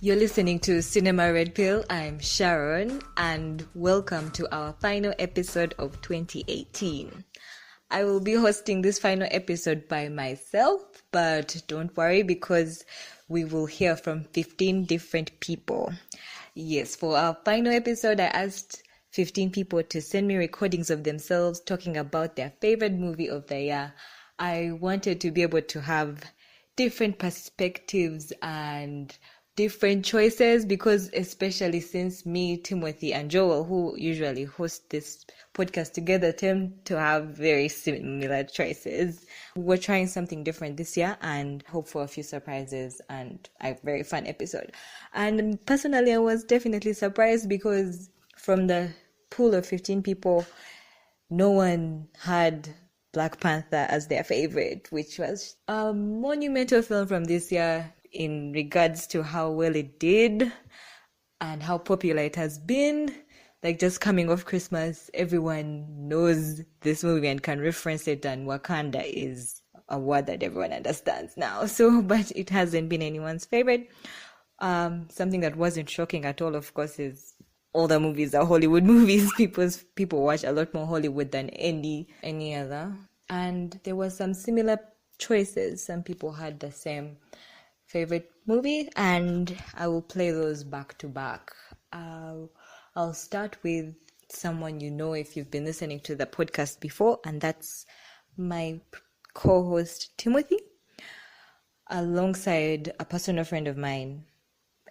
You're listening to Cinema Red Pill. I'm Sharon, and welcome to our final episode of 2018. I will be hosting this final episode by myself, but don't worry because we will hear from 15 different people. Yes, for our final episode, I asked 15 people to send me recordings of themselves talking about their favorite movie of the year. I wanted to be able to have different perspectives and different choices because especially since me, Timothy, and Joel, who usually host this podcast together, tend to have very similar choices. We're trying something different this year and hope for a few surprises and a very fun episode. And personally, I was definitely surprised because from the pool of 15 people, no one had Black Panther as their favorite, which was a monumental film from this year in regards to how well it did and how popular it has been. Like, just coming off Christmas, everyone knows this movie and can reference it, and Wakanda is a word that everyone understands now. So, but it hasn't been anyone's favorite. Something that wasn't shocking at all, of course, is all the movies are Hollywood movies. People watch a lot more Hollywood than any other. And there were some similar choices. Some people had the same favorite movie, and I will play those back to back. I'll start with someone you know if you've been listening to the podcast before, and that's my co-host Timothy, alongside a personal friend of mine,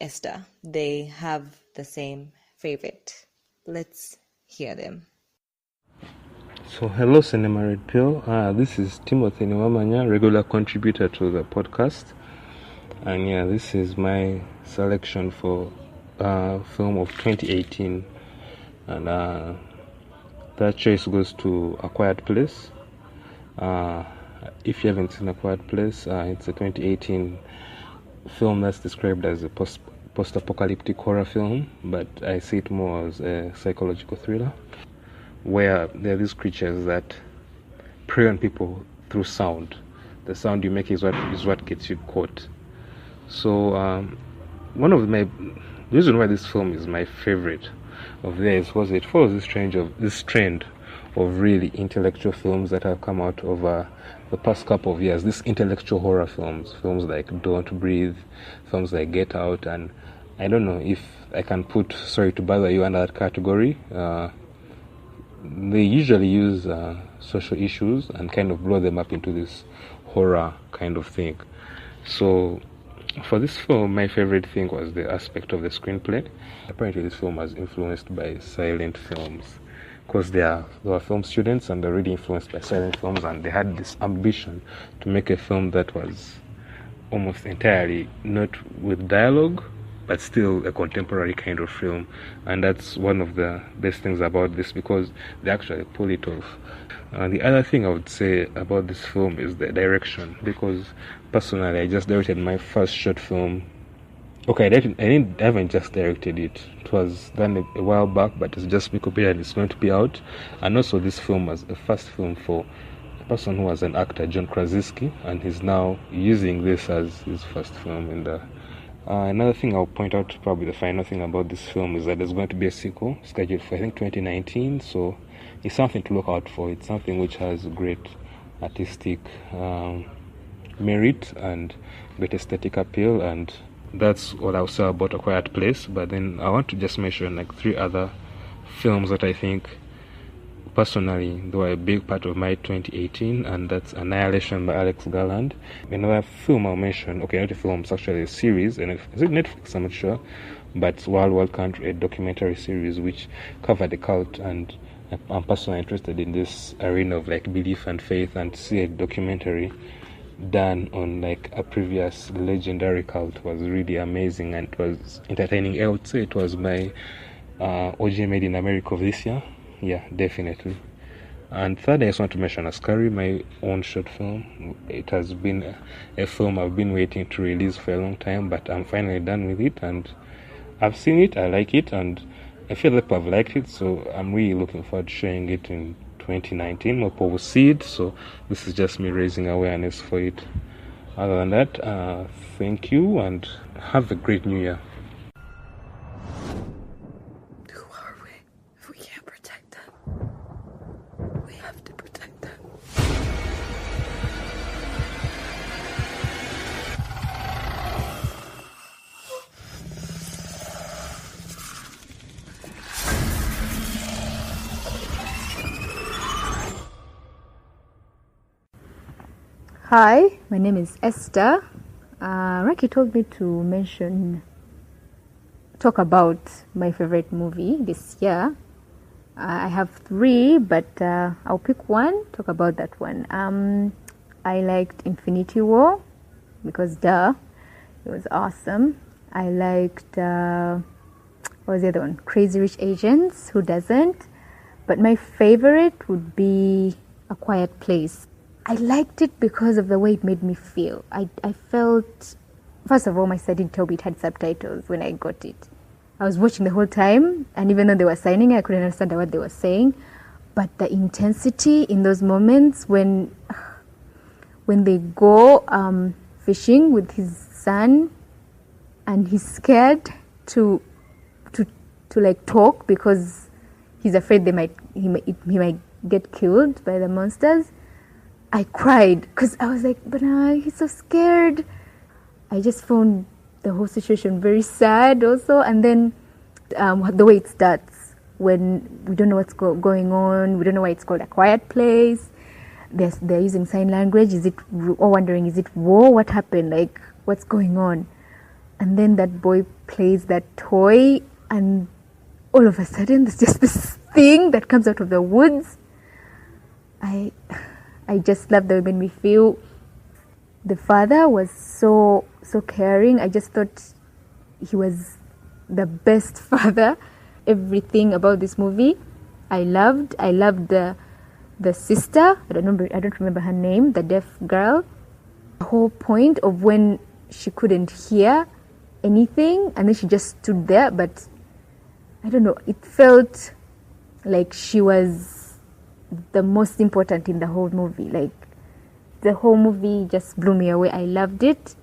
Esther. They have the same favorite. Let's hear them. So, hello, Cinema Red Pill. This is Timothy Niwamanya, regular contributor to the podcast. And yeah, this is my selection for film of 2018. And that choice goes to A Quiet Place. If you haven't seen A Quiet Place, it's a 2018 film that's described as a post-apocalyptic horror film, but I see it more as a psychological thriller, where there are these creatures that prey on people through sound. The sound you make is what gets you caught. So the reason why this film is my favorite of theirs was it follows this trend of really intellectual films that have come out over the past couple of years. These intellectual horror films like Don't Breathe, films like Get Out, and I don't know if I can put Sorry to Bother You under that category. They usually use social issues and kind of blow them up into this horror kind of thing. So for this film, my favorite thing was the aspect of the screenplay. Apparently this film was influenced by silent films because they were film students and they're really influenced by silent films, and they had this ambition to make a film that was almost entirely not with dialogue but still a contemporary kind of film. And that's one of the best things about this because they actually pull it off. The other thing I would say about this film is the direction, because personally I just directed my first short film. Okay, I haven't just directed it. It was done a while back, but it's just been copied and it's going to be out. And also this film was a first film for a person who was an actor, John Krasinski, and he's now using this as his first film in the another thing I'll point out, probably the final thing about this film, is that there's going to be a sequel scheduled for I think 2019, so it's something to look out for. It's something which has great artistic merit and great aesthetic appeal, and that's what I'll say about A Quiet Place. But then I want to just mention like 3 other films that I think personally they were a big part of my 2018, and that's Annihilation by Alex Garland. Another film I'll mention, okay, not a film, it's actually a series, and is it Netflix? I'm not sure, but it's Wild Country, a documentary series which covered the cult, and I'm personally interested in this arena of like belief and faith, and to see a documentary done on like a previous legendary cult was really amazing, and it was entertaining. I would say it was my OG Made in America of this year. Yeah, definitely. And third, I just want to mention Askari, my own short film. It has been a film I've been waiting to release for a long time, but I'm finally done with it, and I've seen it, I like it, and I feel that I've liked it, so I'm really looking forward to showing it in 2019. More people will see it, so this is just me raising awareness for it. Other than that, thank you, and have a great new year. Hi, my name is Esther. Raki told me to talk about my favorite movie this year. I have three, but I'll pick one, talk about that one. I liked Infinity War because it was awesome. I liked, what was the other one? Crazy Rich Asians, who doesn't? But my favorite would be A Quiet Place. I liked it because of the way it made me feel. I felt, first of all, my study told me it had subtitles when I got it. I was watching the whole time, and even though they were signing, I couldn't understand what they were saying. But the intensity in those moments when they go fishing with his son, and he's scared to like talk because he's afraid he might get killed by the monsters. I cried because I was like, but he's so scared. I just found the whole situation very sad also. And then the way it starts, when we don't know what's going on, we don't know why it's called A Quiet Place. They're using sign language. Or wondering, is it war? What happened? Like, what's going on? And then that boy plays that toy, and all of a sudden there's just this thing that comes out of the woods. I just loved the way it made me feel. The father was so caring. I just thought he was the best father. Everything about this movie I loved the sister. I don't remember her name, the deaf girl. The whole point of when she couldn't hear anything and then she just stood there, but I don't know, it felt like she was the most important in the whole movie. Like, the whole movie just blew me away. I loved it.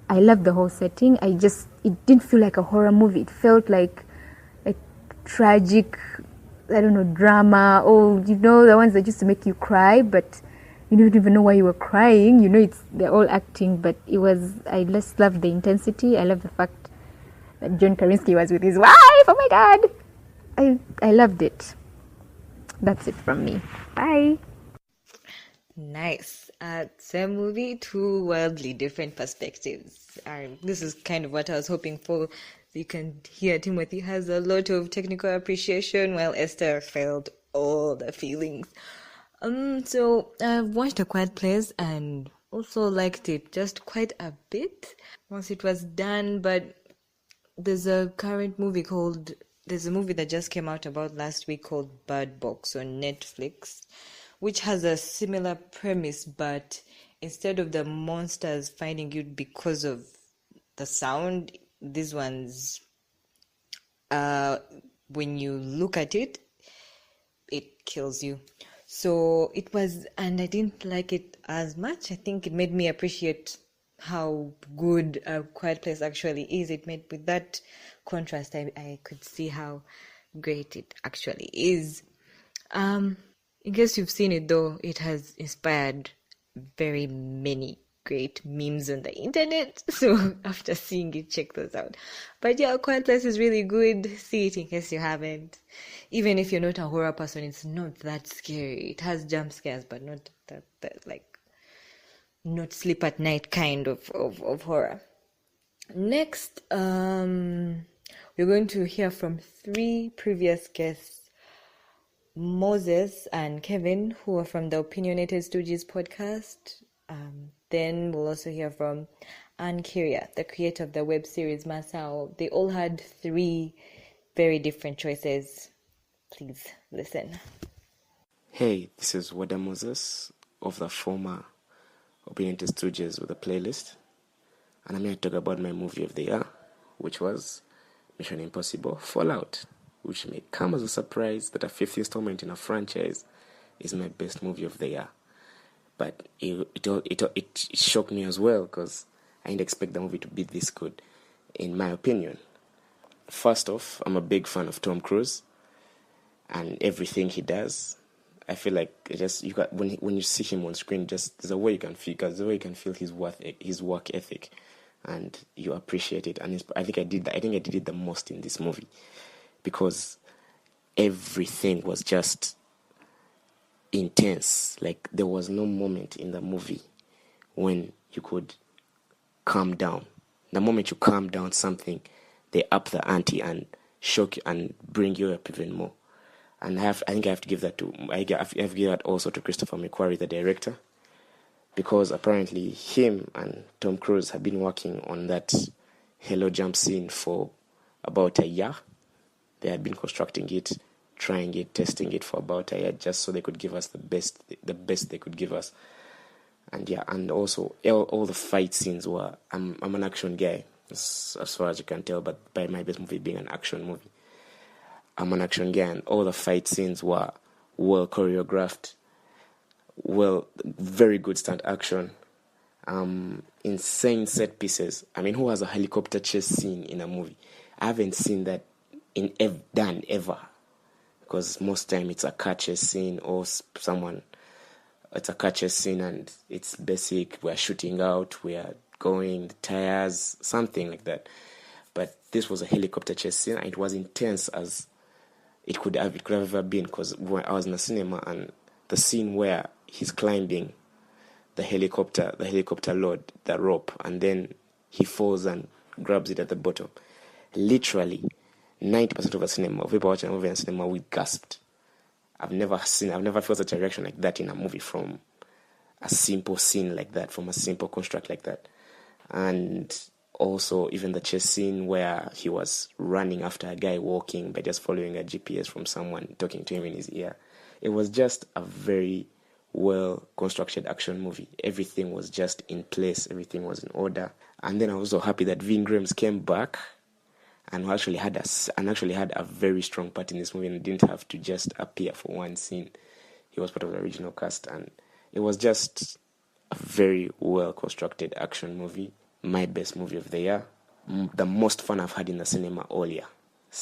I loved the whole setting. It didn't feel like a horror movie. It felt like tragic, I don't know, drama. Oh, the ones that used to make you cry, but you don't even know why you were crying. They're all acting, but I just loved the intensity. I loved the fact that John Krasinski was with his wife. Oh my God. I loved it. That's it from me. Bye. Nice. Same movie, two wildly different perspectives. This is kind of what I was hoping for. You can hear Timothy has a lot of technical appreciation, while Esther felt all the feelings. So I've watched A Quiet Place and also liked it just quite a bit once it was done. But there's a movie that just came out about last week called Bird Box on Netflix, which has a similar premise, but instead of the monsters finding you because of the sound, these ones, when you look at it, it kills you. So it was, and I didn't like it as much. I think it made me appreciate how good A Quiet Place actually is. It made, with that contrast, I could see how great it actually is. In case you've seen it though, it has inspired very many great memes on the internet. So after seeing it, check those out. But yeah, A Quiet Place is really good. See it in case you haven't. Even if you're not a horror person, it's not that scary. It has jump scares, but not that like not sleep at night kind of horror. Next, we're going to hear from three previous guests, Moses and Kevin, who are from the Opinionated Stooges podcast. Then we'll also hear from Anne Kiria, the creator of the web series Masao. They all had three very different choices. Please listen. Hey, this is Wada Moses of the former Opinionated Stooges with a playlist, and I'm here to talk about my movie of the year, which was Mission Impossible Fallout, which may come as a surprise that a fifth installment in a franchise is my best movie of the year. But it shocked me as well because I didn't expect the movie to be this good, in my opinion. First off, I'm a big fan of Tom Cruise and everything he does. I feel like when you see him on screen, just there's a way you can feel his work ethic, and you appreciate it. And I think I did it the most in this movie because everything was just intense. Like, there was no moment in the movie when you could calm down. The moment you calm down something, they up the ante and shock you and bring you up even more. And I think I have to give that also to Christopher McQuarrie, the director, because apparently him and Tom Cruise have been working on that Halo jump scene for about a year. They had been constructing it, trying it, testing it for about a year, just so they could give us the best they could give us. And and also all the fight scenes were. I'm an action guy, as far as you can tell, but by my best movie being an action movie, I'm an action guy, and all the fight scenes were well choreographed, very good stunt action, insane set pieces. I mean, who has a helicopter chase scene in a movie? I haven't seen that done ever, because most time it's a car chase scene or it's a car chase scene and it's basic. We're shooting out, we're going, the tires, something like that. But this was a helicopter chase scene, and it was intense as it could have ever been, because I was in the cinema, and the scene where he's climbing the helicopter load, the rope, and then he falls and grabs it at the bottom. Literally, 90% of the cinema, of people watching a movie in cinema, we gasped. I've never felt such a reaction like that in a movie from a simple scene like that, from a simple construct like that. And also, even the chase scene where he was running after a guy walking by just following a GPS from someone talking to him in his ear. It was just a very well-constructed action movie. Everything was just in place. Everything was in order. And then I was also happy that Ving Rhames came back and actually had a very strong part in this movie and didn't have to just appear for one scene. He was part of the original cast, and it was just a very well-constructed action movie. My best movie of the year. The most fun I've had in the cinema all year.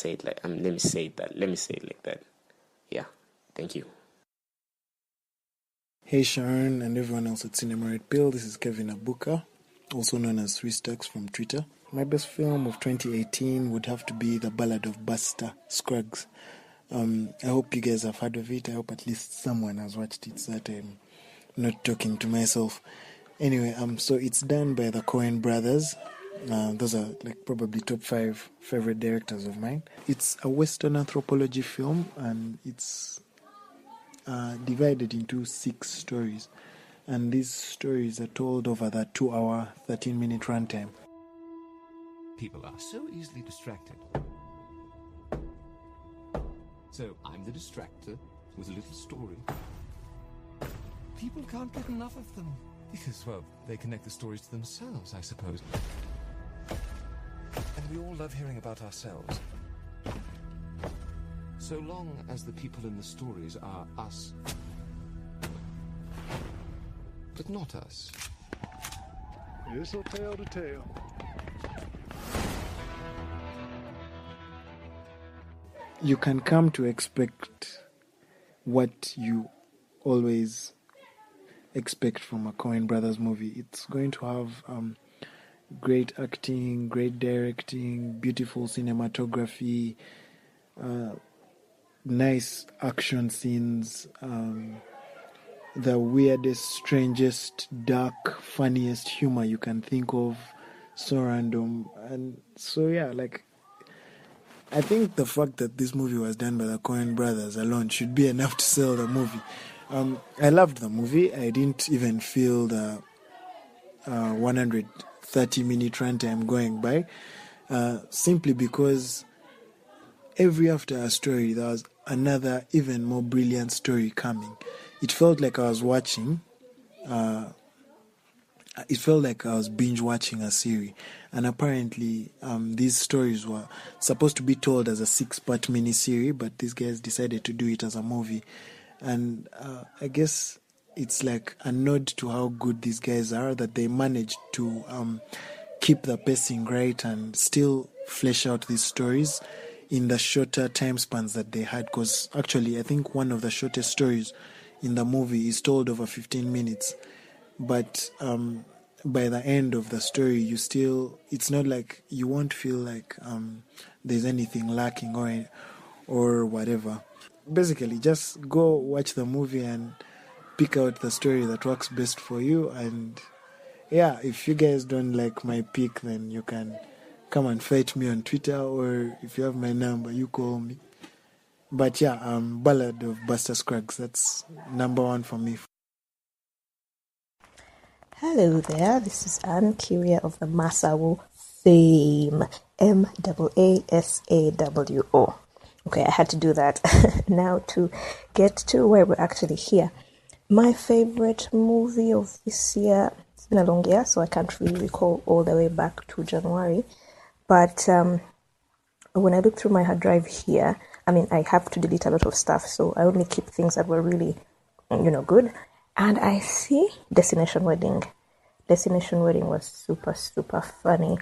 Let me say it like that. Yeah, thank you. Hey Sharon and everyone else at Cinema Red Pill, this is Kevin Abuka, also known as Swisstax from Twitter. My best film of 2018 would have to be The Ballad of Buster Scruggs. I hope you guys have heard of it. I hope at least someone has watched it, so that I'm not talking to myself. Anyway, so it's done by the Coen brothers. Those are probably top 5 favorite directors of mine. It's a Western anthropology film, and it's divided into 6 stories. And these stories are told over the 2-hour, 13-minute runtime. People are so easily distracted. So I'm the distractor with a little story. People can't get enough of them. Because, well, they connect the stories to themselves, I suppose. And we all love hearing about ourselves. So long as the people in the stories are us. But not us. This'll tell the tale. You can come to expect what you always expect from a Coen Brothers movie. It's going to have great acting, great directing, beautiful cinematography, nice action scenes, the weirdest, strangest, dark, funniest humor you can think of, so random. And so I think the fact that this movie was done by the Coen brothers alone should be enough to sell the movie. I loved the movie. I didn't even feel the 130-minute runtime going by, simply because every after a story there was another even more brilliant story coming. It felt like I was watching it felt like I was binge watching a series, and apparently these stories were supposed to be told as a 6-part mini-series, but these guys decided to do it as a movie. And I guess it's like a nod to how good these guys are, that they managed to keep the pacing right and still flesh out these stories in the shorter time spans that they had. Because actually I think one of the shortest stories in the movie is told over 15 minutes. But by the end of the story, it's not like, you won't feel like there's anything lacking or whatever. Basically, just go watch the movie and pick out the story that works best for you, and yeah, if you guys don't like my pick, then you can come and fight me on Twitter, or if you have my number, you call me. But yeah, Ballad of Buster Scruggs, that's number one for me. Hello there, this is Anne Curia of the Masawo fame, Maasawo. Okay, I had to do that now to get to where we're actually here. My favorite movie of this year, it's been a long year, so I can't really recall all the way back to January. But when I look through my hard drive here, I have to delete a lot of stuff, so I only keep things that were really, good. And I see Destination Wedding. Destination Wedding was super, super funny.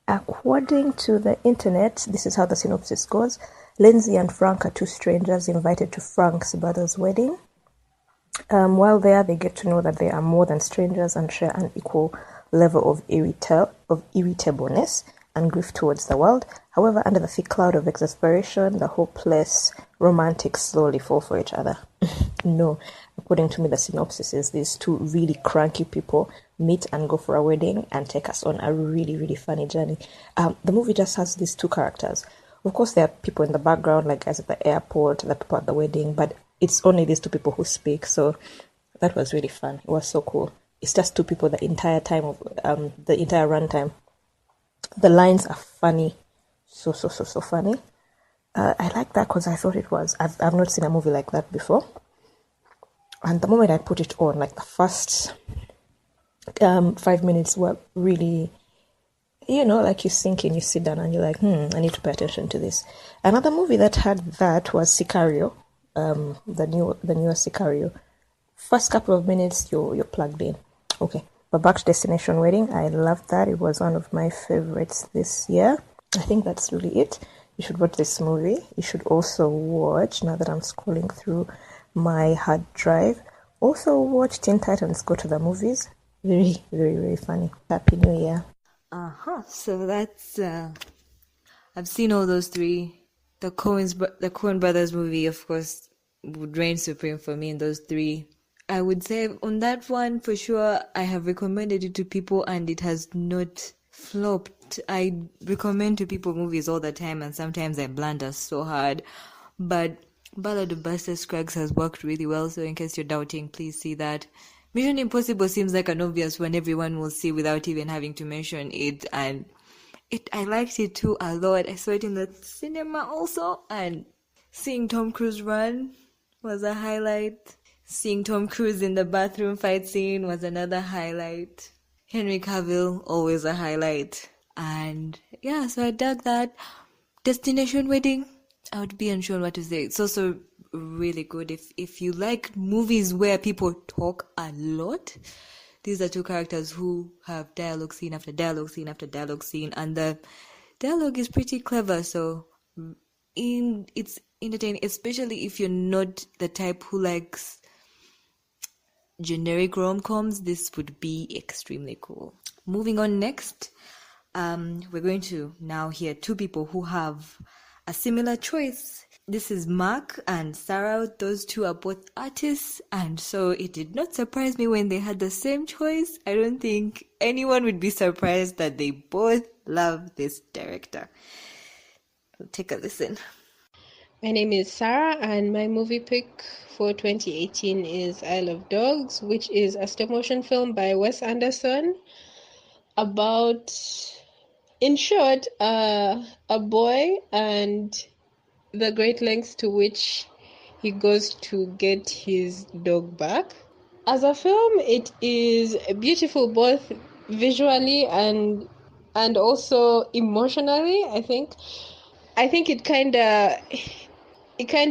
According to the internet, this is how the synopsis goes. Lindsay and Frank are two strangers invited to Frank's brother's wedding. While there, they get to know that they are more than strangers and share an equal level of irritableness and grief towards the world. However, under the thick cloud of exasperation, the hopeless romantics slowly fall for each other. No, according to me, the synopsis is these two really cranky people meet and go for a wedding and take us on a really, really funny journey. The movie just has these two characters. Of course, there are people in the background, like guys at the airport, the people at the wedding, but it's only these two people who speak, so that was really fun. It was so cool. It's just two people the entire time of the entire runtime. The lines are funny, so funny. I like that because I thought it was. I've not seen a movie like that before. And the moment I put it on, like the first 5 minutes were really, like you sink in, you sit down and you're like, I need to pay attention to this. Another movie that had that was Sicario, the newer Sicario. First couple of minutes, you're plugged in. Okay, but back to Destination Wedding. I loved that. It was one of my favorites this year. I think that's really it. You should watch this movie. You should also watch, now that I'm scrolling through my hard drive, also watch Teen Titans Go to the Movies. Very, very, very funny. Happy New Year. So that's I've seen all those three. The Coen Brothers movie, of course, would reign supreme for me in those three. I would say on that one, for sure, I have recommended it to people and it has not flopped. I recommend to people movies all the time and sometimes I blunder so hard. But Ballad of Buster Scruggs has worked really well, so in case you're doubting, please see that. Mission Impossible seems like an obvious one everyone will see without even having to mention it, and I liked it too a lot. I saw it in the cinema also, and seeing Tom Cruise run was a highlight. Seeing Tom Cruise in the bathroom fight scene was another highlight. Henry Cavill, always a highlight. And yeah, so I dug that. Destination Wedding, I would be unsure what to say. It's also really good if you like movies where people talk a lot. These are two characters who have dialogue scene after dialogue scene after dialogue scene, and the dialogue is pretty clever, so it's entertaining, especially if you're not the type who likes generic rom-coms. This would be extremely cool. Moving on next, we're going to now hear two people who have a similar choice. This is Mark and Sarah. Those two are both artists, and so it did not surprise me when they had the same choice. I don't think anyone would be surprised that they both love this director. Take a listen. My name is Sarah, and my movie pick for 2018 is Isle of Dogs, which is a stop-motion film by Wes Anderson about, in short, a boy and the great lengths to which he goes to get his dog back. As a film, it is beautiful both visually and also emotionally. I think it kind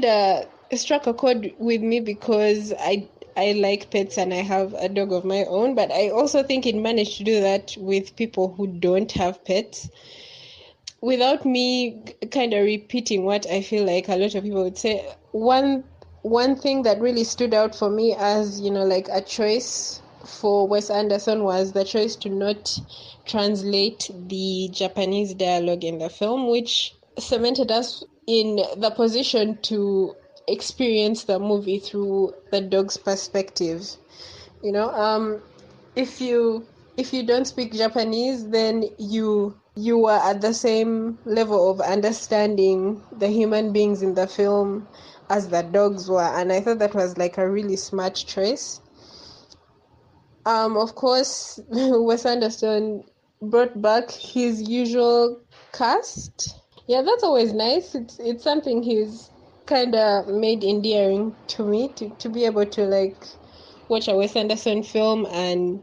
of struck a chord with me because I like pets and I have a dog of my own, but I also think it managed to do that with people who don't have pets, without me kind of repeating what I feel like a lot of people would say. One thing that really stood out for me as, like a choice for Wes Anderson was the choice to not translate the Japanese dialogue in the film, which cemented us in the position to experience the movie through the dog's perspective. If you if you don't speak Japanese, then you are at the same level of understanding the human beings in the film as the dogs were, and I thought that was like a really smart choice. Of course, Wes Anderson brought back his usual cast. Yeah, that's always nice. It's something he's kind of made endearing to me to be able to like watch a Wes Anderson film and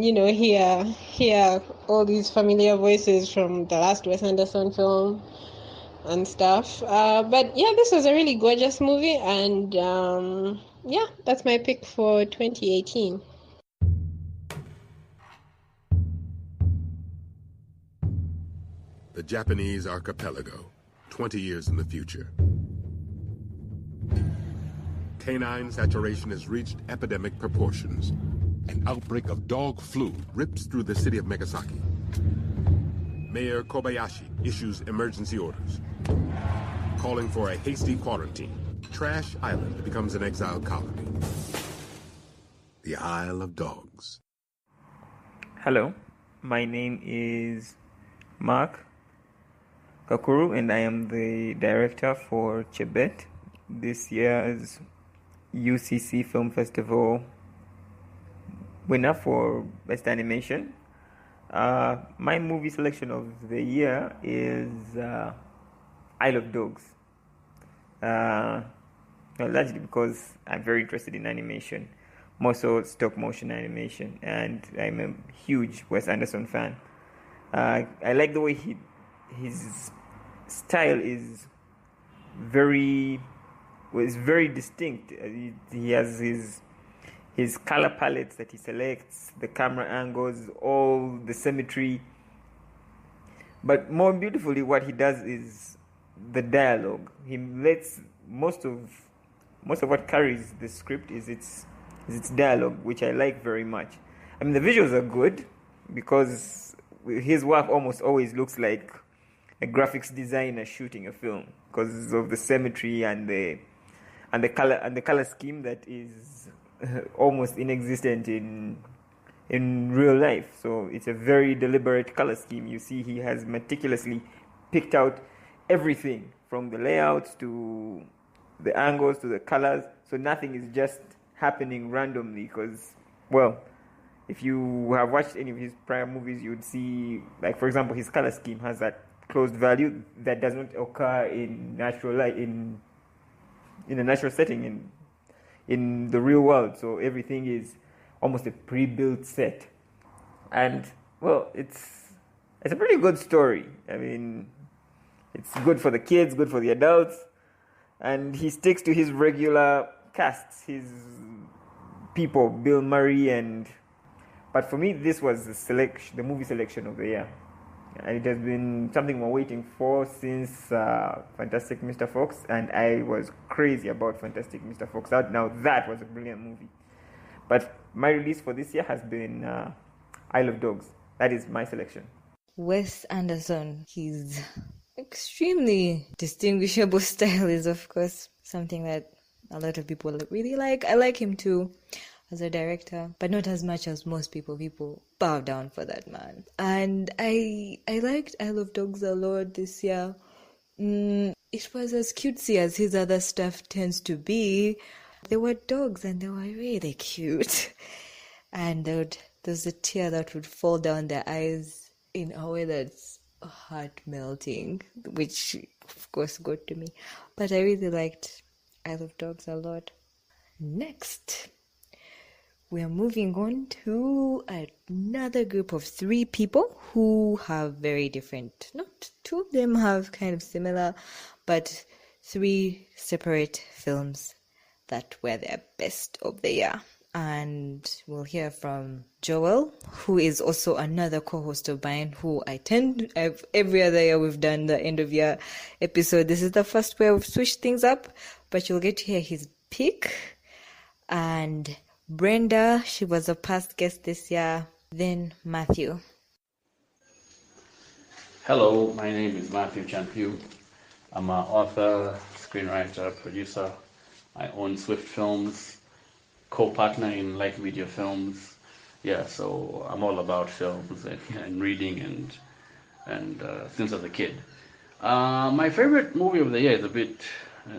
hear all these familiar voices from the last Wes Anderson film and stuff. But yeah, this was a really gorgeous movie, and yeah, that's my pick for 2018. The Japanese archipelago, 20 years in the future. Canine saturation has reached epidemic proportions. An outbreak of dog flu rips through the city of Megasaki. Mayor Kobayashi issues emergency orders, calling for a hasty quarantine. Trash Island becomes an exile colony. The Isle of Dogs. Hello, my name is Mark Kakuru, and I am the director for Chebet, this year's UCC Film Festival winner for Best Animation. My movie selection of the year is Isle of Dogs. Largely because I'm very interested in animation, more so stop motion animation, and I'm a huge Wes Anderson fan. I like the way his style is very distinct. He has his color palettes that he selects, the camera angles, all the symmetry. But more beautifully, what he does is the dialogue. He lets most of what carries the script is its dialogue, which I like very much. I mean, the visuals are good because his work almost always looks like a graphics designer shooting a film because of the symmetry and the color scheme that is almost inexistent in real life. So it's a very deliberate color scheme. You see, he has meticulously picked out everything from the layouts to the angles to the colors. So nothing is just happening randomly because, well, if you have watched any of his prior movies, you would see, like, for example, his color scheme has that closed value that does not occur in natural light, in a natural setting, in the real world. So everything is almost a pre-built set. And, well, it's a pretty good story. I mean, it's good for the kids, good for the adults. And he sticks to his regular casts, his people, Bill Murray, but for me, this was the movie selection of the year. And it has been something we're waiting for since Fantastic Mr. Fox, and I was crazy about Fantastic Mr. Fox. Now that was a brilliant movie. But my release for this year has been Isle of Dogs. That is my selection. Wes Anderson, his extremely distinguishable style is, of course, something that a lot of people really like. I like him too as a director, but not as much as most people. People bow down for that man. And I liked Isle of Dogs a lot this year. It was as cutesy as his other stuff tends to be. They were dogs and they were really cute. And there's a tear that would fall down their eyes in a way that's heart-melting, which of course got to me. But I really liked Isle of Dogs a lot. Next, we are moving on to another group of 3 people who have very different, not 2 of them have kind of similar, but 3 separate films that were their best of the year. And we'll hear from Joel, who is also another co-host of mine, who every other year we've done the end of year episode. This is the first where we've switched things up, but you'll get to hear his pick. And Brenda, she was a past guest this year. Then Matthew. Hello, my name is Matthew Champion. I'm an author, screenwriter, producer. I own Swift Films, co-partner in Light Media Films, Yeah, so I'm all about films and reading and since I was a kid. My favorite movie of the year is a bit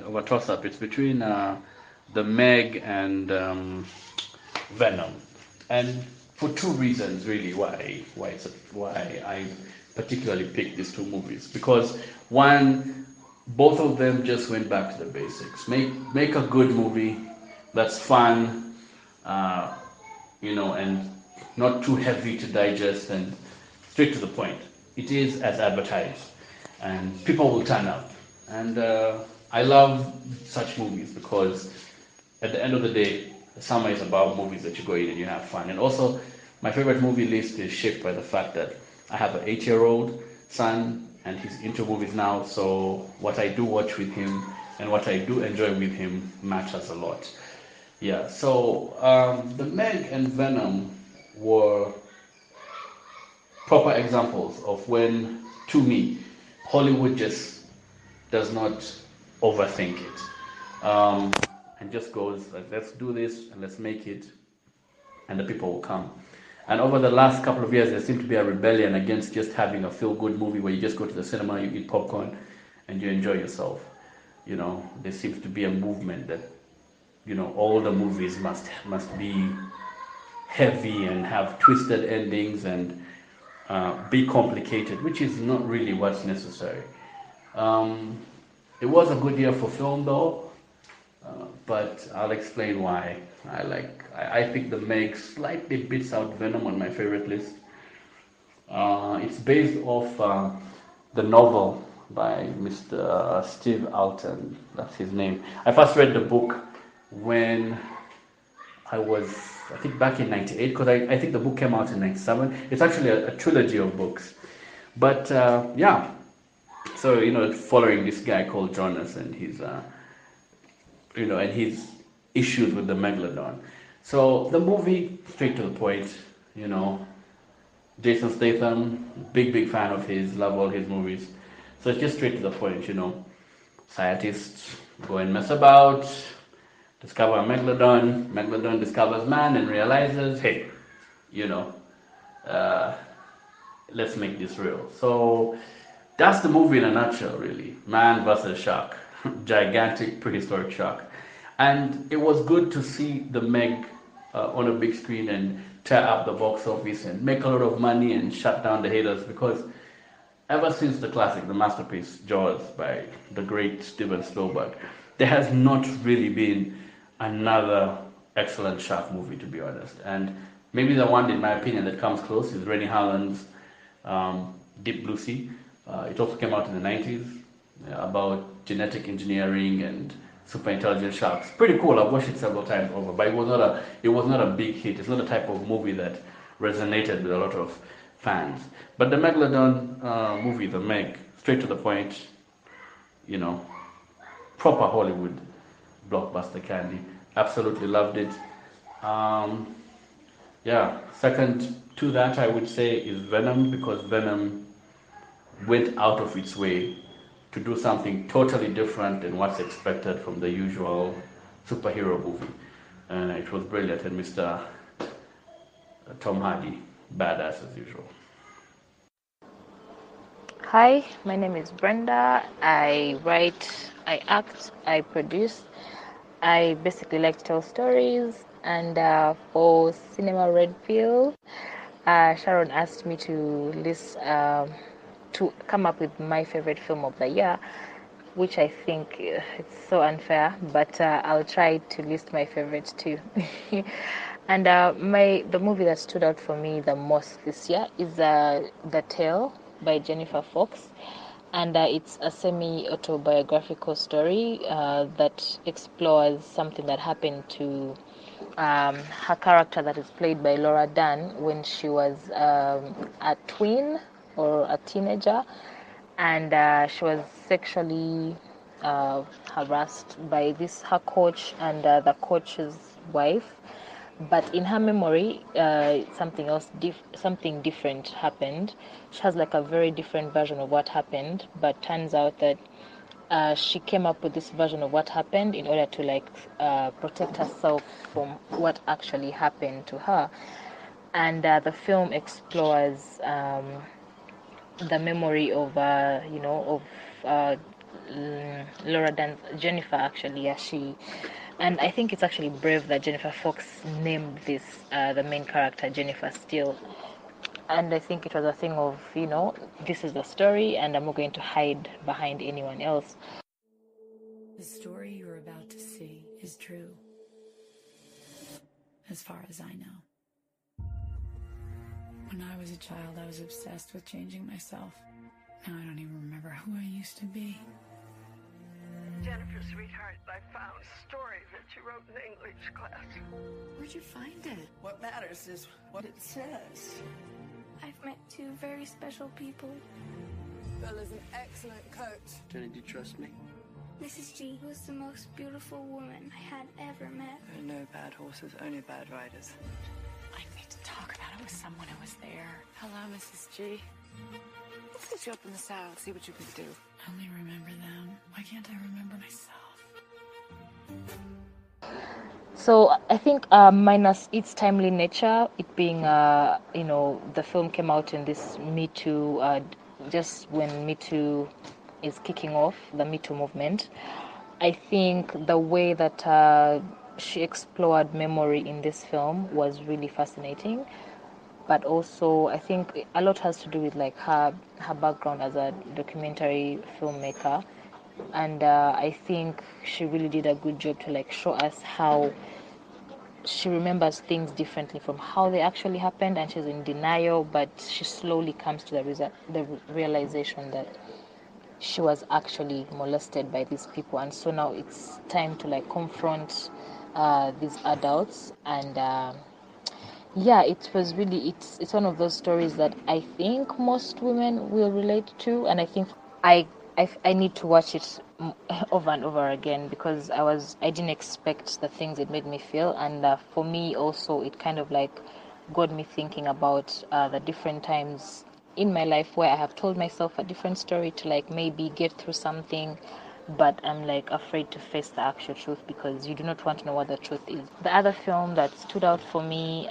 of a toss-up. It's between The Meg and Venom, and for two reasons really why I particularly picked these two movies. Because one, both of them just went back to the basics. Make a good movie that's fun, uh, and not too heavy to digest and straight to the point. It is as advertised, and people will turn up. And I love such movies because at the end of the day, the summer is about movies that you go in and you have fun. And also, my favorite movie list is shaped by the fact that I have an 8-year-old son and he's into movies now. So what I do watch with him and what I do enjoy with him matters a lot. Yeah, so The Meg and Venom were proper examples of when, to me, Hollywood just does not overthink it. And just goes, like, let's do this and let's make it, and the people will come. And over the last couple of years, there seemed to be a rebellion against just having a feel-good movie where you just go to the cinema, you eat popcorn, and you enjoy yourself. There seems to be a movement that, all the movies must be heavy and have twisted endings and be complicated, which is not really what's necessary. It was a good year for film, though. But I'll explain why. I think The Meg slightly beats out Venom on my favorite list. It's based off the novel by Mr. Steve Alton. That's his name. I first read the book when I think back in 98, because I think the book came out in 97. It's actually a trilogy of books. But yeah, so, following this guy called Jonas and his and his issues with the Megalodon. So the movie, straight to the point, Jason Statham, big fan of his, love all his movies. So it's just straight to the point, Scientists go and mess about, discover a Megalodon, Megalodon discovers man and realizes, hey, let's make this real. So that's the movie in a nutshell, really. Man versus shark. Gigantic prehistoric shark. And it was good to see The Meg on a big screen and tear up the box office and make a lot of money and shut down the haters, because ever since the classic, the masterpiece Jaws by the great Steven Spielberg, there has not really been another excellent shark movie, to be honest. And maybe the one, in my opinion, that comes close is Rennie Harlan's Deep Blue Sea. It also came out in the 90s, about genetic engineering and super intelligent sharks. Pretty cool. I've watched it several times over, but it was not a big hit. It's not a type of movie that resonated with a lot of fans. But the Megalodon movie, The Meg, straight to the point, proper Hollywood blockbuster candy. Absolutely loved it. Yeah, second to that, I would say, is Venom, because Venom went out of its way to do something totally different than what's expected from the usual superhero movie. And it was brilliant, and Mr. Tom Hardy, badass as usual. Hi, my name is Brenda. I write, I act, I produce. I basically like to tell stories. And for Cinema Red Pill, Sharon asked me to list to come up with my favorite film of the year, which I think it's so unfair, but I'll try to list my favorites too. And the movie that stood out for me the most this year is The Tale by Jennifer Fox, and it's a semi-autobiographical story that explores something that happened to her character that is played by Laura Dern when she was a twin or a teenager, and she was sexually harassed by her coach and the coach's wife. But in her memory, something different happened. She has like a very different version of what happened, but turns out that she came up with this version of what happened in order to protect herself from what actually happened to her. and the film explores the memory of Laura Dern, Jennifer actually. And I think it's actually brave that Jennifer Fox named this the main character Jennifer Steele. And I think it was a thing of, this is the story and I'm not going to hide behind anyone else. The story you're about to see is true, as far as I know. When I was a child, I was obsessed with changing myself. Now I don't even remember who I used to be. Jennifer, sweetheart, I found a story that you wrote in English class. Where'd you find it? What matters is what it says. I've met two very special people. Bill is an excellent coach. Jenny, do you trust me? Mrs. G was the most beautiful woman I had ever met. There are no bad horses, only bad riders. I need to talk about it with someone who was there. Hello, Mrs. G. Let's get you up in the saddle, see what you can do. I only remember them. Why can't I remember myself? So I think minus its timely nature, it being, the film came out in this Me Too, just when Me Too is kicking off, the Me Too movement. I think the way that she explored memory in this film was really fascinating. But also, I think a lot has to do with like her background as a documentary filmmaker, and I think she really did a good job to like show us how she remembers things differently from how they actually happened, and she's in denial, but she slowly comes to the realization that she was actually molested by these people, and so now it's time to like confront these adults. And it was really, it's one of those stories that I think most women will relate to, and I think I need to watch it over and over again, because I didn't expect the things it made me feel, and for me also it kind of like got me thinking about the different times in my life where I have told myself a different story to like maybe get through something, but I'm like afraid to face the actual truth because you do not want to know what the truth is. The other film that stood out for me,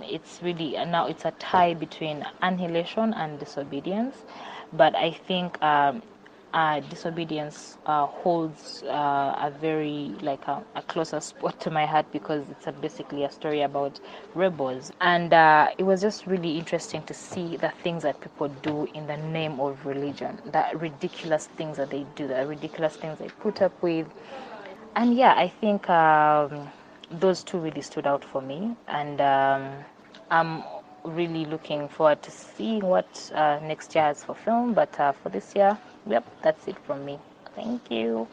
it's really, now it's a tie between Annihilation and Disobedience, but I think Disobedience holds a very a closer spot to my heart because it's basically a story about rebels, and it was just really interesting to see the things that people do in the name of religion, the ridiculous things that they do, the ridiculous things they put up with. And I think those two really stood out for me, and I'm really looking forward to seeing what next year has for film, but for this year, that's it from me. Thank you.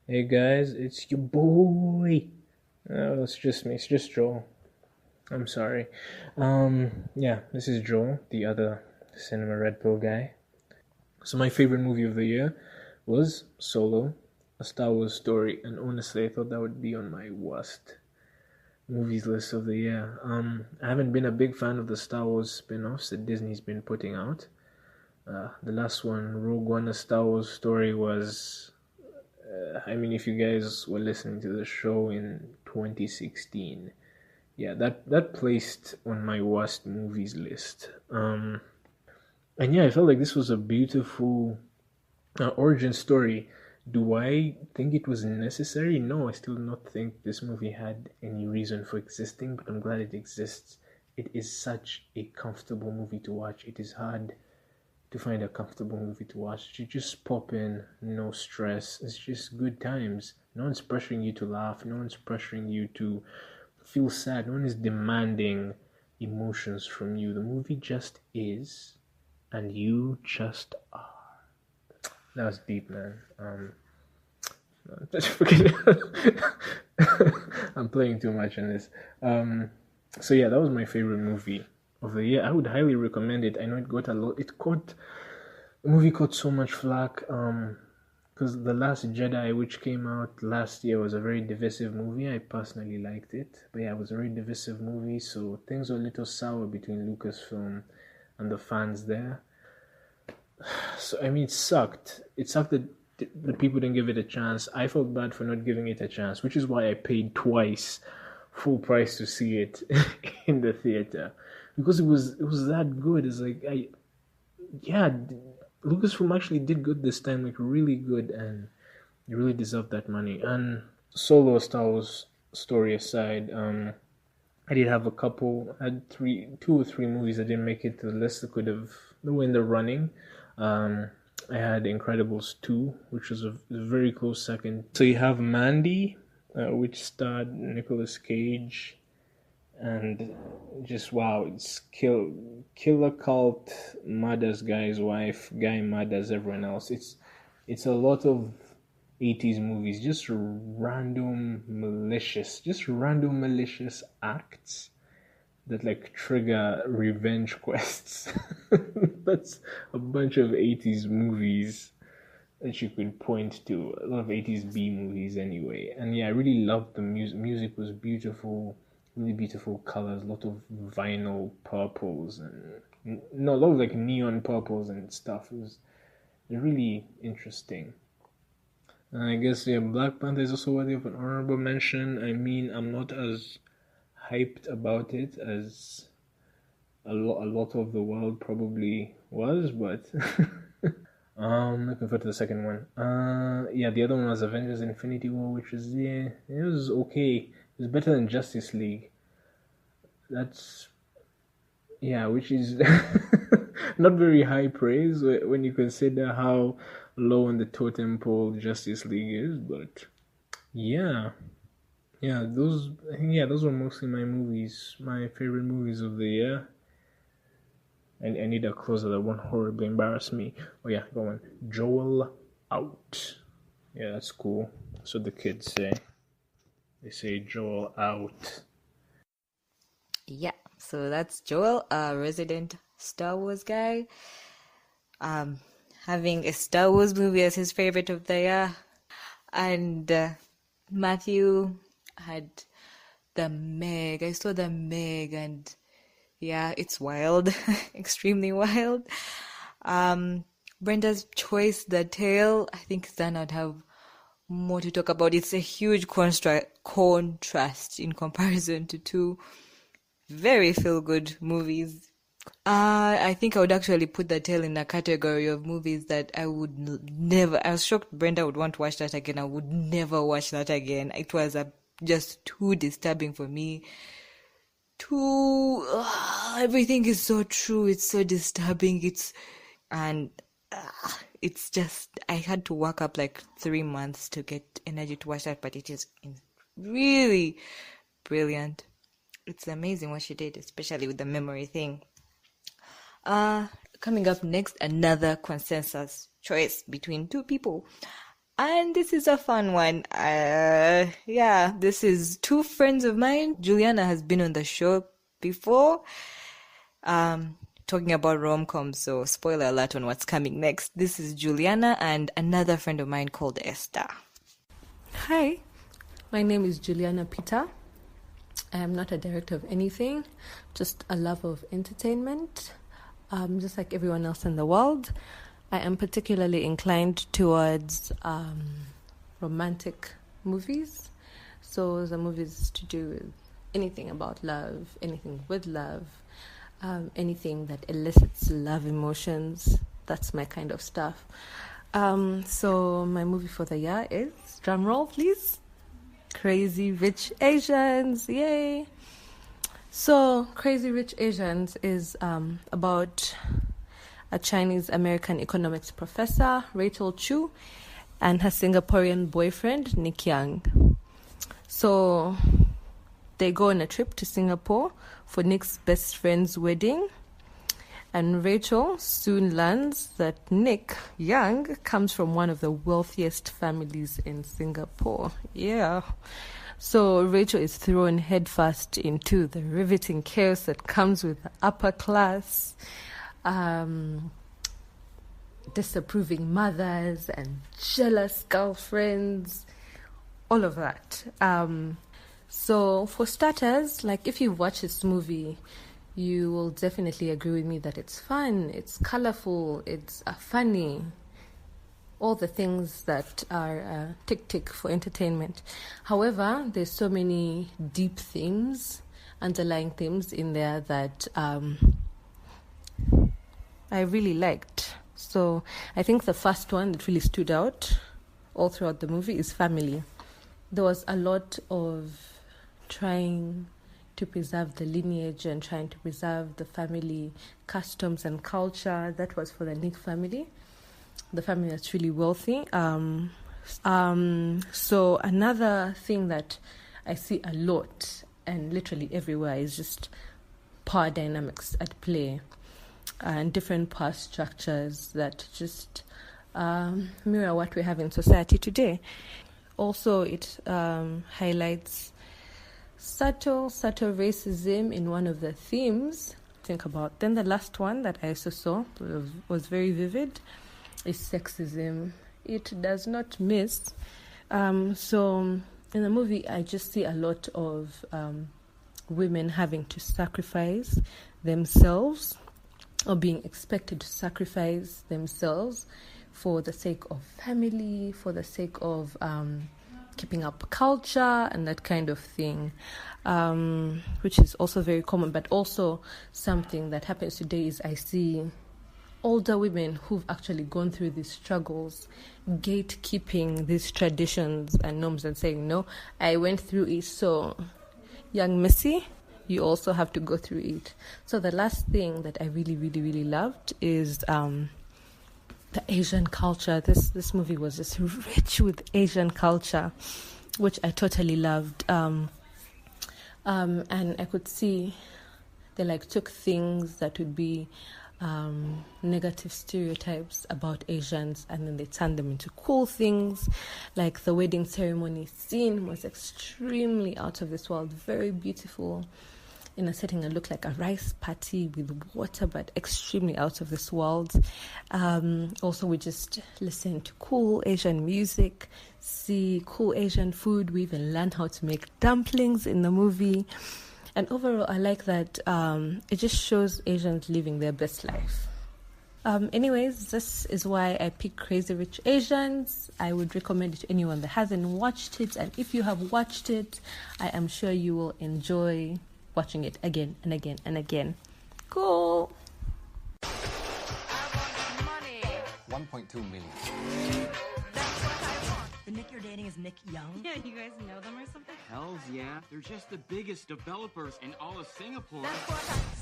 Hey guys, it's your boy. Oh, it's just me. It's just Joel. I'm sorry. This is Joel, the other Cinema Red Pill guy. So my favorite movie of the year was Solo, a Star Wars story, and honestly, I thought that would be on my worst movies list of the year. I haven't been a big fan of the Star Wars spin-offs that Disney's been putting out. The last one, Rogue One, a Star Wars story, was if you guys were listening to the show in 2016, that placed on my worst movies list. I felt like this was a beautiful origin story. Do I think it was necessary? No, I still do not think this movie had any reason for existing, but I'm glad it exists. It is such a comfortable movie to watch. It is hard to find a comfortable movie to watch. You just pop in, no stress. It's just good times. No one's pressuring you to laugh. No one's pressuring you to feel sad. No one is demanding emotions from you. The movie just is, and you just are. That was deep, man. Just forget it. I'm playing too much on this. That was my favorite movie of the year. I would highly recommend it. I know it got a lot. The movie caught so much flack because The Last Jedi, which came out last year, was a very divisive movie. I personally liked it, but it was a very divisive movie, so things were a little sour between Lucasfilm and the fans there. So it sucked. It sucked that the people didn't give it a chance. I felt bad for not giving it a chance, which is why I paid twice full price to see it in the theater because it was that good. It's like Lucasfilm actually did good this time, like really good, and you really deserve that money. And Solo Star Wars story aside, I did have I had 2 or 3 movies that didn't make it to the list that were in the running. I had Incredibles 2, which was a very close second. So you have Mandy, which starred Nicolas Cage, and just wow, it's killer cult, mad as Guy's wife, Guy mad as everyone else. It's a lot of 80s movies, just random malicious acts that like trigger revenge quests. That's a bunch of 80s movies that you could point to, a lot of 80s B movies anyway. And yeah, I really loved the music. Music was beautiful, really beautiful colors, a lot of vinyl purples and a lot of like neon purples and stuff. It was really interesting. And I guess Black Panther is also worthy of an honorable mention. I mean, I'm not as hyped about it as a lot of the world probably was, but looking forward to the second one. The other one was Avengers Infinity War, which is it was okay. It was better than Justice League. Which is not very high praise when you consider how low on the totem pole Justice League is, but those were mostly my favorite movies of the year. And I need a closer that won't horribly embarrass me. Oh yeah, go on. Joel out. Yeah, that's cool. That's what the kids say. They say Joel out. Yeah, so that's Joel, a resident Star Wars guy. Having a Star Wars movie as his favorite of the year. And Matthew had the Meg. I saw the Meg, and yeah, it's wild. Extremely wild. Brenda's choice, The Tale. I think Zana would have more to talk about. It's a huge contrast in comparison to 2 very feel-good movies. I think I would actually put The Tale in a category of movies that I would never... I was shocked Brenda would want to watch that again. I would never watch that again. It was just too disturbing for me. Everything is so true. It's so disturbing. It's just... I had to work up like 3 months to get energy to watch that, but it is really brilliant. It's amazing what she did, especially with the memory thing. Coming up next, another consensus choice between 2 people. And this is a fun one. This is 2 friends of mine. Juliana has been on the show before, talking about rom-coms, so spoiler alert on what's coming next. This is Juliana and another friend of mine called Esther. Hi, my name is Juliana Peter. I am not a director of anything, just a lover of entertainment. Just like everyone else in the world, I am particularly inclined towards romantic movies. So the movies to do with anything about love, anything with love, anything that elicits love emotions. That's my kind of stuff. So my movie for the year is, drum roll please, Crazy Rich Asians. Yay! So Crazy Rich Asians is about a Chinese American economics professor, Rachel Chu, and her Singaporean boyfriend, Nick Young. So they go on a trip to Singapore for Nick's best friend's wedding, and Rachel soon learns that Nick Young comes from one of the wealthiest families in Singapore. Yeah. So Rachel is thrown headfirst into the riveting chaos that comes with the upper class, disapproving mothers and jealous girlfriends, all of that. So for starters, like if you watch this movie, you will definitely agree with me that it's fun, it's colorful, it's funny. all the things that are tick for entertainment. However, there's so many deep themes, underlying themes in there that I really liked. So I think the first one that really stood out all throughout the movie is family. There was a lot of trying to preserve the lineage and trying to preserve the family customs and culture. That was for the Nick family. The family that's really wealthy. So another thing that I see a lot and literally everywhere is just power dynamics at play and different power structures that just mirror what we have in society today. Also, it highlights subtle racism in one of the themes. Think about. Then the last one that I also saw was very vivid is sexism. It does not miss. So in the movie, I just see a lot of women having to sacrifice themselves or being expected to sacrifice themselves for the sake of family, for the sake of keeping up culture and that kind of thing, which is also very common. But also something that happens today is I see older women who've actually gone through these struggles, gatekeeping these traditions and norms and saying, no, I went through it, so young Missy, you also have to go through it. So the last thing that I really loved is the Asian culture. This movie was just rich with Asian culture, which I totally loved. And I could see they took things that would be negative stereotypes about Asians and then they turned them into cool things. Like the wedding ceremony scene was extremely out of this world, very beautiful in a setting that looked like a rice party with water, but extremely out of this world. Also, we just listened to cool Asian music, see cool Asian food. We even learned how to make dumplings in the movie. And overall, I like that it just shows Asians living their best life. Anyways, this is why I picked Crazy Rich Asians. I would recommend it to anyone that hasn't watched it. And if you have watched it, I am sure you will enjoy watching it again and again and again. Cool. 1.2 million. The Nick you're dating is Nick Young? Yeah, you guys know them or something? Hells yeah. They're just the biggest developers in all of Singapore.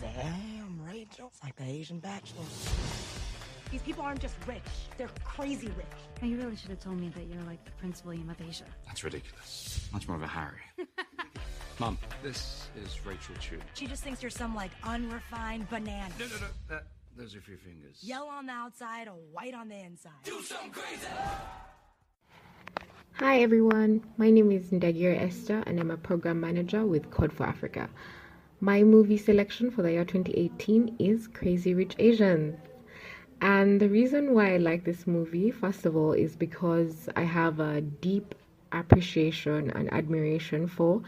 Damn, Rachel. It's like the Asian Bachelor. These people aren't just rich. They're crazy rich. Oh, you really should have told me that you're like the Prince William of Asia. That's ridiculous. Much more of a Harry. Mom, this is Rachel Chu. She just thinks you're some, unrefined banana. No. Those are for your fingers. Yellow on the outside or white on the inside. Do something crazy! Hi everyone, my name is Ndagira Esther and I'm a program manager with Code for Africa. My movie selection for the year 2018 is Crazy Rich Asians. And the reason why I like this movie, first of all, is because I have a deep appreciation and admiration for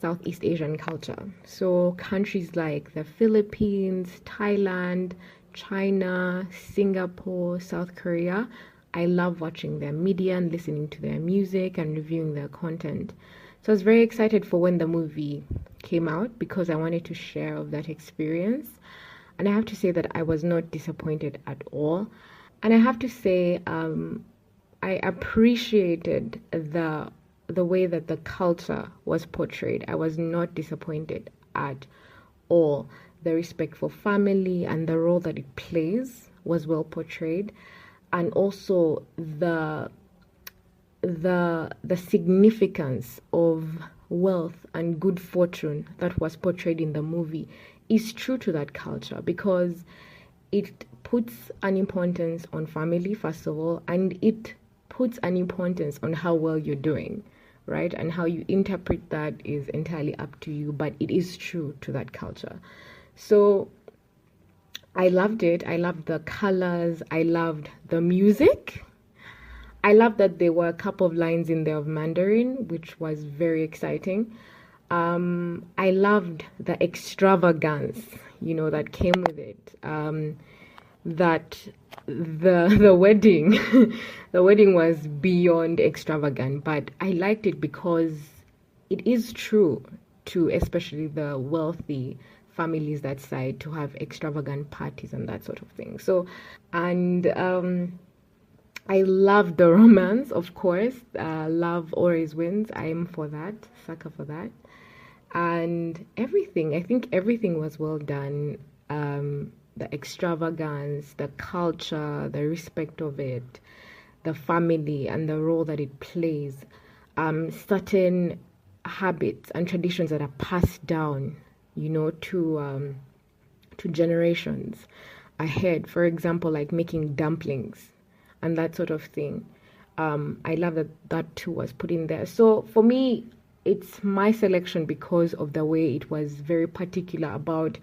Southeast Asian culture. So countries like the Philippines, Thailand, China, Singapore, South Korea, I love watching their media and listening to their music and reviewing their content. So I was very excited for when the movie came out because I wanted to share of that experience. And I have to say that I was not disappointed at all. And I have to say I appreciated the way that the culture was portrayed. I was not disappointed at all. The respect for family and the role that it plays was well portrayed. And also the significance of wealth and good fortune that was portrayed in the movie is true to that culture because it puts an importance on family, first of all, and it puts an importance on how well you're doing, right? And how you interpret that is entirely up to you, but it is true to that culture. So I loved it. I loved the colors. I loved the music. I loved that there were a couple of lines in there of Mandarin, which was very exciting. I loved the extravagance, that came with it. that the wedding the wedding was beyond extravagant, but I liked it because it is true to especially the wealthy families that side to have extravagant parties and that sort of thing. So, and I love the romance, of course. Love always wins. I am for that, sucker for that. And everything, I think everything was well done. The extravagance, the culture, the respect of it, the family and the role that it plays, certain habits and traditions that are passed down, to generations ahead. For example, like making dumplings and that sort of thing. I love that too was put in there. So for me, it's my selection because of the way it was very particular about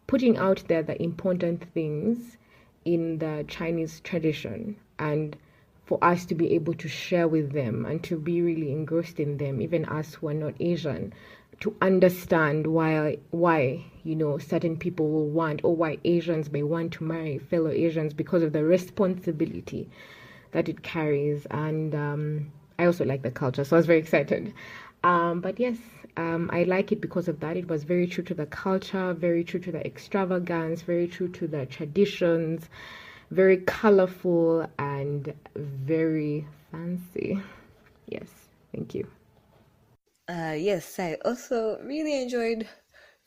putting out there the important things in the Chinese tradition, and for us to be able to share with them and to be really engrossed in them, even us who are not Asian, to understand why certain people will want, or why Asians may want to marry fellow Asians because of the responsibility that it carries. And I also like the culture, so I was very excited. But yes, I like it because of that. It was very true to the culture, very true to the extravagance, very true to the traditions, very colorful and very fancy. Yes, thank you. Yes, I also really enjoyed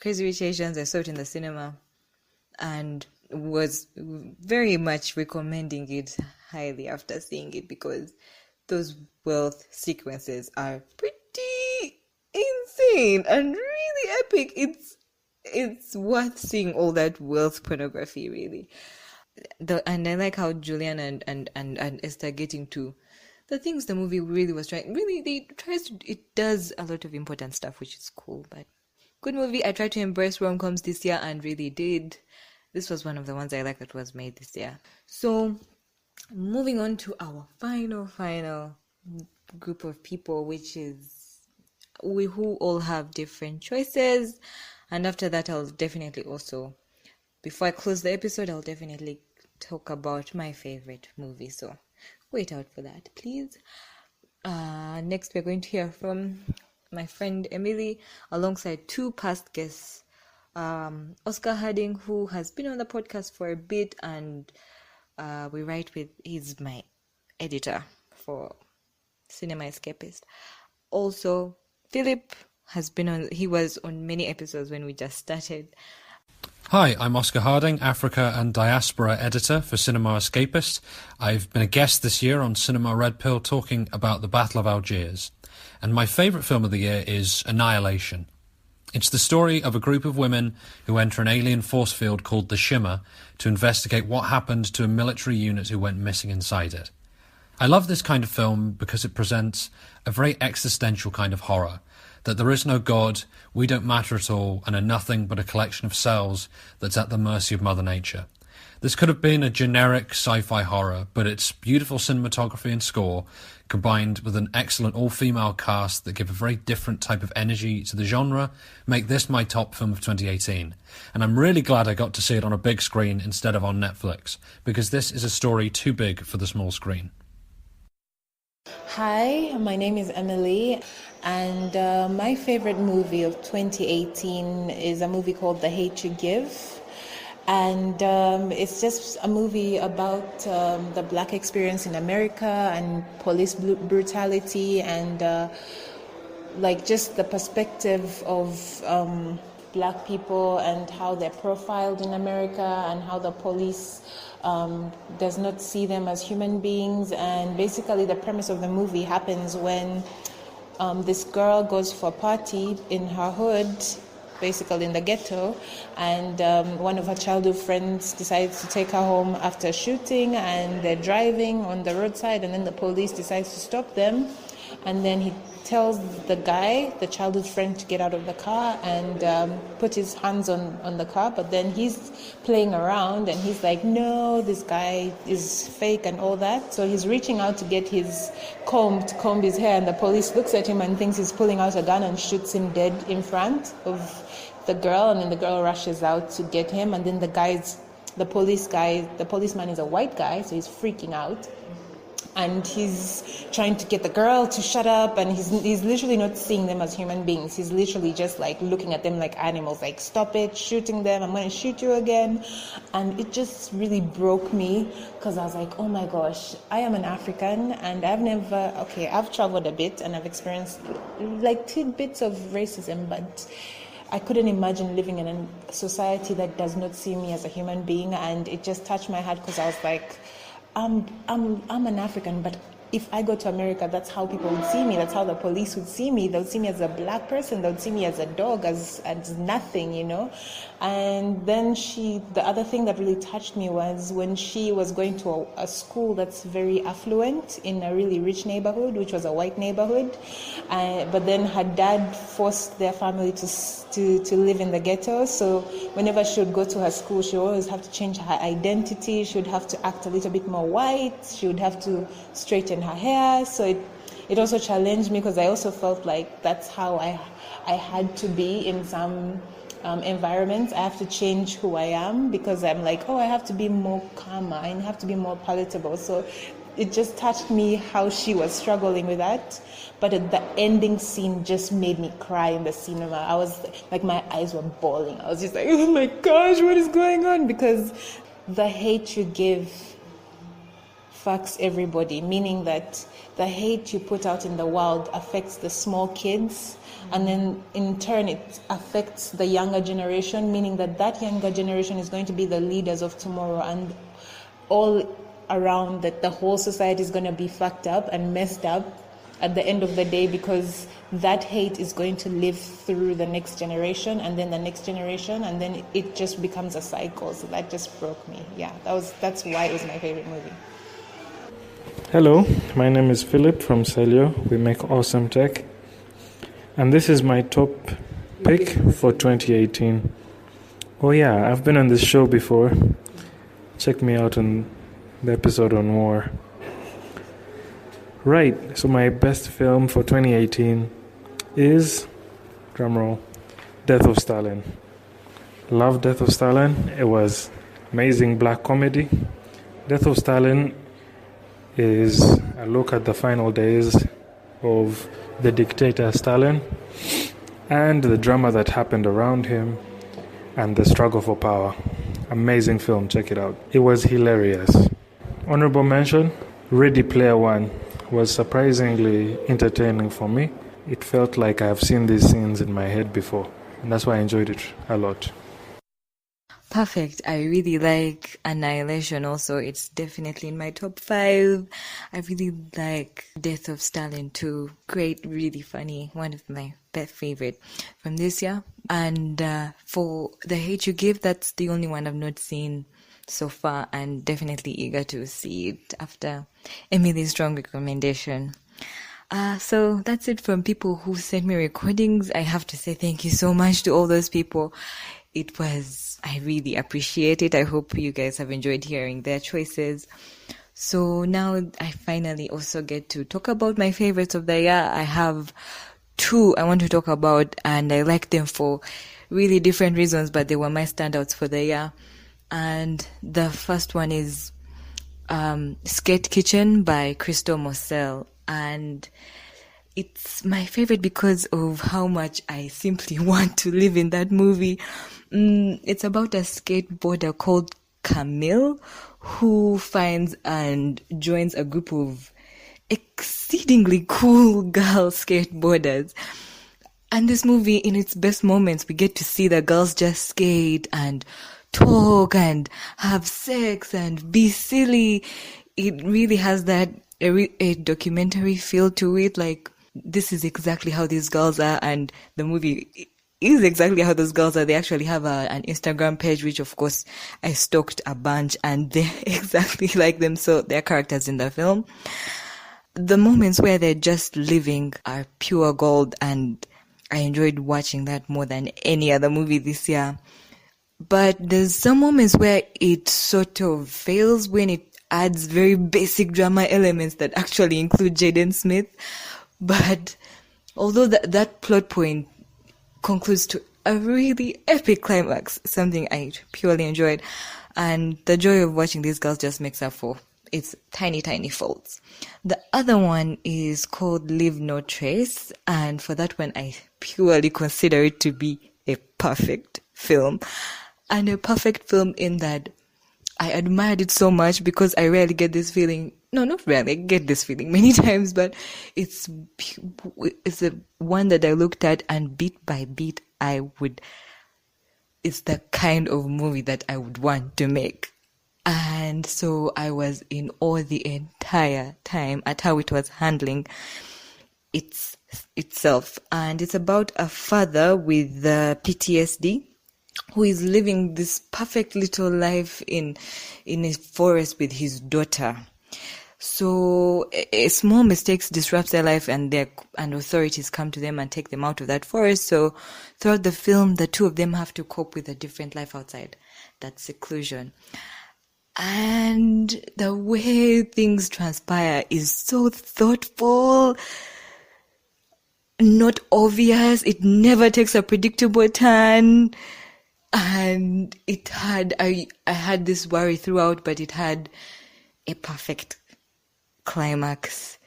Crazy Rich Asians. I saw it in the cinema and was very much recommending it highly after seeing it, because those wealth sequences are pretty insane and really epic. It's worth seeing all that wealth pornography, really. And I like how Julian and Esther getting to the things the movie really was trying. Really, it does a lot of important stuff, which is cool. But good movie. I tried to embrace rom-coms this year and really did. This was one of the ones I like that was made this year. So, moving on to our final group of people, which is we who all have different choices. And after that, I'll definitely also, before I close the episode, I'll definitely talk about my favorite movie. So wait out for that, please. Next, we're going to hear from my friend Emily alongside two past guests. Oscar Harding, who has been on the podcast for a bit, and he's my editor for Cinema Escapist. Also, Philip he was on many episodes when we just started. Hi, I'm Oscar Harding, Africa and Diaspora Editor for Cinema Escapist. I've been a guest this year on Cinema Red Pill talking about the Battle of Algiers. And my favourite film of the year is Annihilation. It's the story of a group of women who enter an alien force field called the Shimmer to investigate what happened to a military unit who went missing inside it. I love this kind of film because it presents a very existential kind of horror, that there is no God, we don't matter at all, and are nothing but a collection of cells that's at the mercy of Mother Nature. This could have been a generic sci-fi horror, but its beautiful cinematography and score, combined with an excellent all-female cast that give a very different type of energy to the genre, make this my top film of 2018. And I'm really glad I got to see it on a big screen instead of on Netflix, because this is a story too big for the small screen. Hi, my name is Emily, and my favorite movie of 2018 is a movie called The Hate You Give. And it's just a movie about the Black experience in America and police brutality and just the perspective of Black people and how they're profiled in America and how the police does not see them as human beings. And basically the premise of the movie happens when this girl goes for a party in her hood, basically in the ghetto, and one of her childhood friends decides to take her home after shooting, and they're driving on the roadside, and then the police decides to stop them, and then he tells the guy, the childhood friend, to get out of the car and put his hands on the car, but then he's playing around and he's like, no, this guy is fake and all that. So he's reaching out to get his comb to comb his hair, and the police looks at him and thinks he's pulling out a gun and shoots him dead in front of the girl, and then the girl rushes out to get him, and then the guy's the policeman is a white guy, so he's freaking out. And he's trying to get the girl to shut up, and he's literally not seeing them as human beings. He's literally just like looking at them like animals, like, stop it, shooting them, I'm going to shoot you again. And it just really broke me, because I was like, oh my gosh, I am an African, and I've traveled a bit, and I've experienced like tidbits of racism, but I couldn't imagine living in a society that does not see me as a human being. And it just touched my heart, because I was like, I'm an African, but if I go to America, that's how people would see me. That's how the police would see me. They would see me as a black person. They would see me as a dog, as nothing, you know. And then the other thing that really touched me was when she was going to a school that's very affluent in a really rich neighborhood, which was a white neighborhood. But then her dad forced their family to live in the ghetto. So whenever she would go to her school, she would always have to change her identity. She would have to act a little bit more white. She would have to straighten her hair. So it also challenged me, because I also felt like that's how I had to be in some environments. I have to change who I am, because I'm like, I have to be more calmer, I have to be more palatable. So it just touched me how she was struggling with that. But the ending scene just made me cry in the cinema. I was like, my eyes were bawling. I was just like, oh my gosh, what is going on? Because the hate you give fucks everybody, meaning that the hate you put out in the world affects the small kids, and then in turn it affects the younger generation, meaning that younger generation is going to be the leaders of tomorrow, and all around that the whole society is going to be fucked up and messed up at the end of the day, because that hate is going to live through the next generation, and then the next generation, and then it just becomes a cycle. So that just broke me. Yeah, that's why it was my favorite movie. Hello, my name is Philip from Celio. We make awesome tech. And this is my top pick for 2018. Oh yeah, I've been on this show before. Check me out on the episode on war. Right, so my best film for 2018 is, drumroll, Death of Stalin. Love Death of Stalin. It was amazing black comedy. Death of Stalin is a look at the final days of the dictator Stalin and the drama that happened around him and the struggle for power. Amazing film, check it out. It was hilarious. Honorable mention, Ready Player One was surprisingly entertaining for me. It felt like I've seen these scenes in my head before, and that's why I enjoyed it a lot. Perfect. I really like Annihilation also. It's definitely in my top 5. I really like Death of Stalin too. Great, really funny. One of my favorite from this year. And for The Hate You Give, that's the only one I've not seen so far, and definitely eager to see it after Emily's strong recommendation. So that's it from people who sent me recordings. I have to say thank you so much to all those people. I really appreciate it. I hope you guys have enjoyed hearing their choices. So now I finally also get to talk about my favorites of the year. I have 2 I want to talk about, and I like them for really different reasons, but they were my standouts for the year. And the first one is Skate Kitchen by Crystal Moselle. And it's my favorite because of how much I simply want to live in that movie. It's about a skateboarder called Camille who finds and joins a group of exceedingly cool girl skateboarders. And this movie, in its best moments, we get to see the girls just skate and talk and have sex and be silly. It really has that a documentary feel to it, like this is exactly how these girls are, and the movie is exactly how those girls are. They actually have an Instagram page, which of course I stalked a bunch, and they're exactly like them, so they're characters in the film. The moments where they're just living are pure gold, and I enjoyed watching that more than any other movie this year. But there's some moments where it sort of fails when it adds very basic drama elements that actually include Jaden Smith. But although that plot point concludes to a really epic climax, something I purely enjoyed, And the joy of watching these girls just makes up for its tiny, tiny faults. The other one is called Leave No Trace. And for that one, I purely consider it to be a perfect film. And a perfect film in that I admired it so much because I rarely get this feeling. No, not rarely. I get this feeling many times, but it's a one that I looked at and beat by beat, it's the kind of movie that I would want to make. And so I was in awe the entire time at how it was handling itself. And it's about a father with PTSD who is living this perfect little life in a forest with his daughter. So a small mistakes disrupts their life, and authorities come to them and take them out of that forest. So throughout the film, the two of them have to cope with a different life outside that seclusion. And the way things transpire is so thoughtful, not obvious. It never takes a predictable turn. And I had this worry throughout, but it had a perfect climax.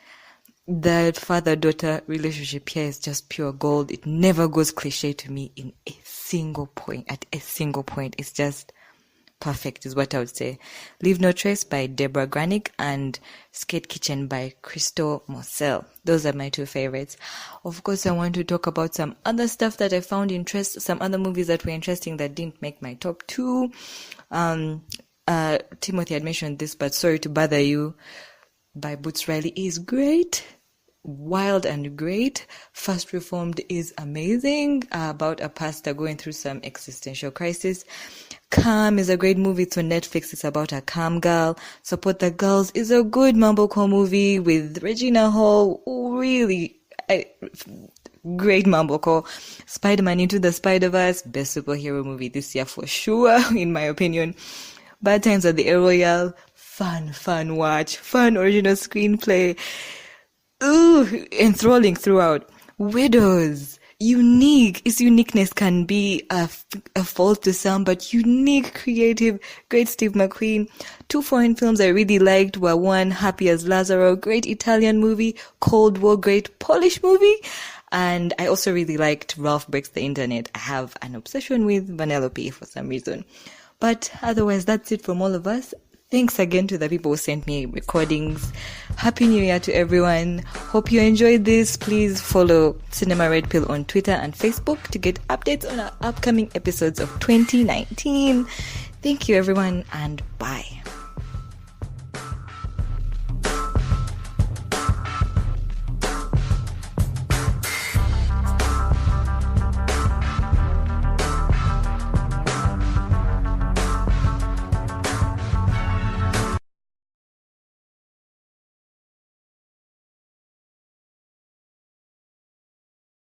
The father-daughter relationship here is just pure gold. It never goes cliche to me in a single point. At a single point, it's just perfect is what I would say. Leave No Trace by Deborah Granick and Skate Kitchen by Crystal Moselle. Those are my two favorites. Of course, I want to talk about some other stuff that I found some other movies that were interesting that didn't make my top 2. Timothy had mentioned this, but Sorry to Bother You by Boots Riley is great. Wild and great. First Reformed is amazing, about a pastor going through some existential crisis. Calm is a great movie. It's on Netflix. It's about a calm girl. Support the Girls is a good mumblecore movie with Regina Hall. Really great mumblecore. Spider-Man Into the Spider-Verse, best superhero movie this year for sure, in my opinion. Bad Times at the El Royale, fun watch, fun original screenplay. Ooh, enthralling throughout. Widows, unique. Its uniqueness can be a fault to some, but unique, creative, great Steve McQueen. 2 foreign films I really liked were one, Happy as Lazaro, great Italian movie, Cold War, great Polish movie. And I also really liked Ralph Breaks the Internet. I have an obsession with Vanellope for some reason. But otherwise, that's it from all of us. Thanks again to the people who sent me recordings. Happy New Year to everyone. Hope you enjoyed this. Please follow Cinema Red Pill on Twitter and Facebook to get updates on our upcoming episodes of 2019. Thank you everyone, and bye.